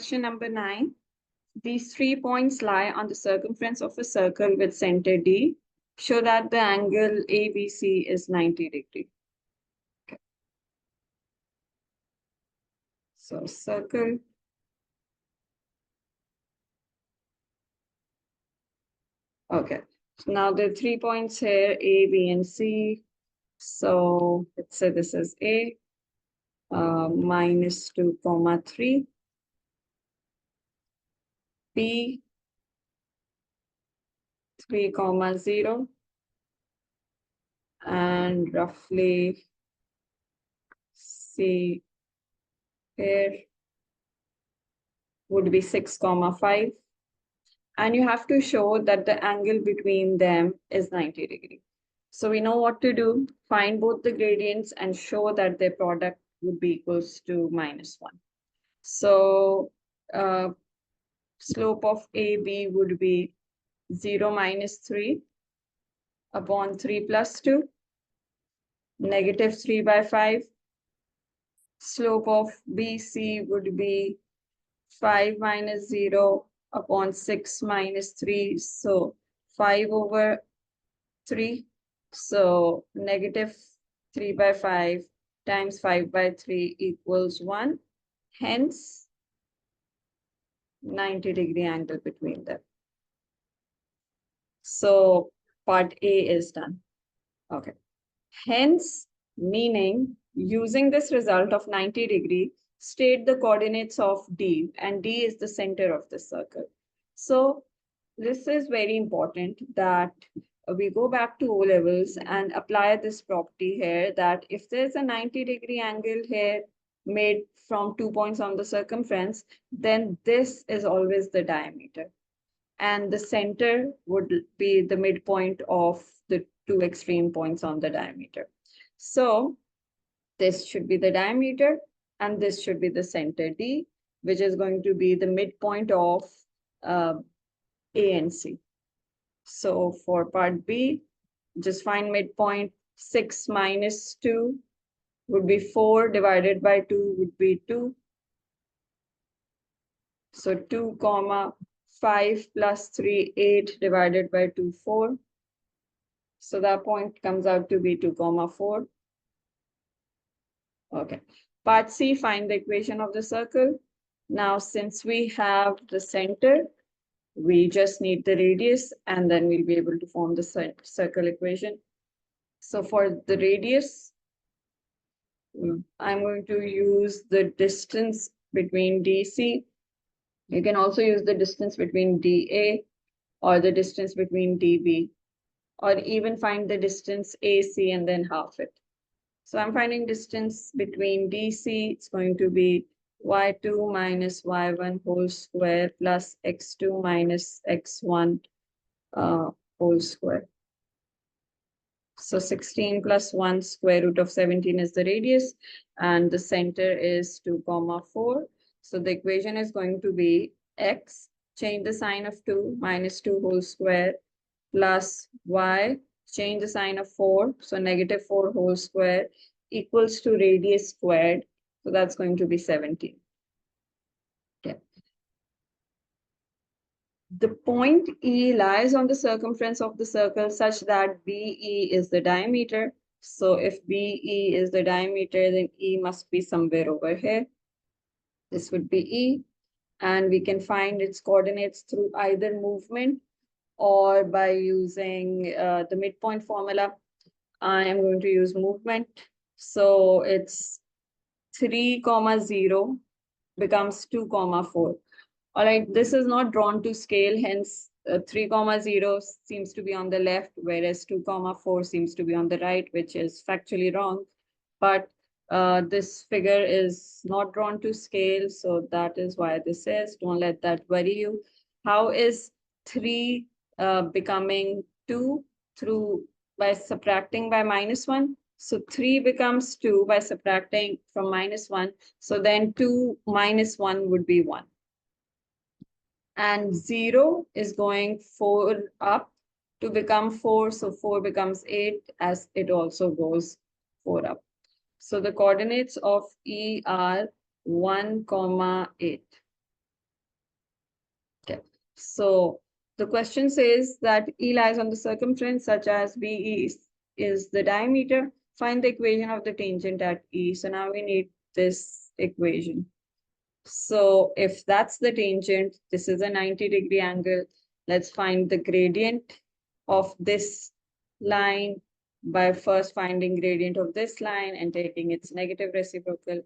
Question number 9. These 3 points lie on the circumference of a circle with center D. Show that the angle ABC is 90 degrees. Okay. So circle. Okay. So now there are 3 points here, A, B, and C. So let's say this is A, minus 2, 3. B, 3, 0. And roughly C here would be 6, 5. And you have to show that the angle between them is 90 degrees. So we know what to do. Find both the gradients and show that their product would be equals to -1. So slope of AB would be 0 minus 3 upon 3 plus 2, negative 3 by 5. Slope of BC would be 5 minus 0 upon 6 minus 3. So 5 over 3. So negative 3 by 5 times 5 by 3 equals 1. Hence, 90-degree angle between them. So part A is done. Okay. Hence, meaning using this result of 90 degree, state the coordinates of D, and D is the center of the circle. So this is very important that we go back to O levels and apply this property here, that if there's a 90-degree angle here made from 2 points on the circumference, then this is always the diameter. And the center would be the midpoint of the 2 extreme points on the diameter. So this should be the diameter, and this should be the center D, which is going to be the midpoint of A and C. So for part B, just find midpoint. 6 minus 2 would be 4, divided by 2 would be 2. So 2, 5 plus 3, 8, divided by 2, 4. So that point comes out to be 2, 4. Okay. Part C, find the equation of the circle. Now, since we have the center, we just need the radius, and then we'll be able to form the circle equation. So for the radius, I'm going to use the distance between DC. You can also use the distance between DA or the distance between DB, or even find the distance AC and then half it. So I'm finding distance between DC. It's going to be y2 minus y1 whole square plus x2 minus x1 whole square. So 16 plus 1 square root of 17 is the radius, and the center is 2, 4. So the equation is going to be x, change the sign of 2, minus 2 whole square, plus y, change the sign of 4, so negative 4 whole square, equals to radius squared. So that's going to be 17. Okay. The point E lies on the circumference of the circle such that BE is the diameter. So if BE is the diameter, then E must be somewhere over here. This would be E. And we can find its coordinates through either movement or by using the midpoint formula. I am going to use movement. So it's 3, 0 becomes 2, 4. All right, this is not drawn to scale, hence 3, 0 seems to be on the left, whereas 2, 4 seems to be on the right, which is factually wrong. But this figure is not drawn to scale, so that is why this is. Don't let that worry you. How is 3 becoming 2? By subtracting by -1. So 3 becomes 2 by subtracting from -1. So then 2 minus 1 would be 1. And 0 is going 4 up to become 4. So 4 becomes 8 as it also goes 4 up. So the coordinates of E are 1, 8. So the question says that E lies on the circumference such as BE is the diameter. Find the equation of the tangent at E. So now we need this equation. So if that's the tangent, this is a 90-degree angle. Let's find the gradient of this line by first finding gradient of this line and taking its negative reciprocal.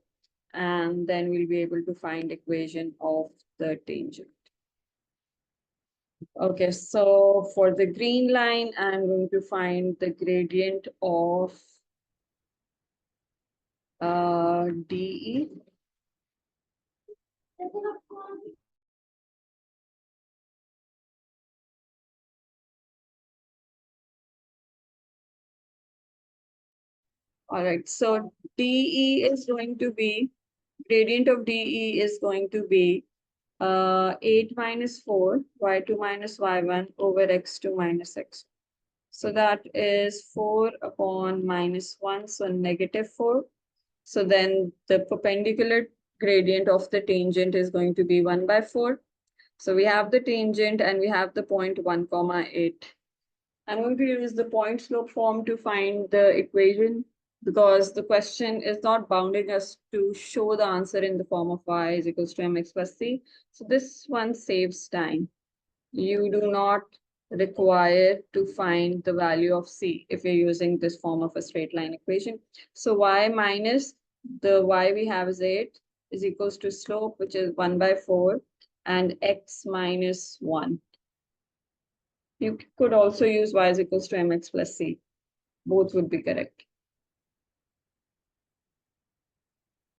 And then we'll be able to find equation of the tangent. Okay, so for the green line, I'm going to find the gradient of DE. All right, so DE is going to be, gradient of DE is going to be 8 minus 4, y2 minus y1 over x2 minus x. So that is 4 upon minus 1, so negative 4. So then the perpendicular gradient of the tangent is going to be 1 by 4. So we have the tangent and we have the point 1 comma 8. I'm going to use the point slope form to find the equation because the question is not bounding us to show the answer in the form of y is equals to mx plus c. So this one saves time. You do not require to find the value of c if you're using this form of a straight line equation. So y minus the y we have is 8 is equals to slope, which is 1 by 4, and x minus 1. You could also use y is equals to mx plus c. Both would be correct.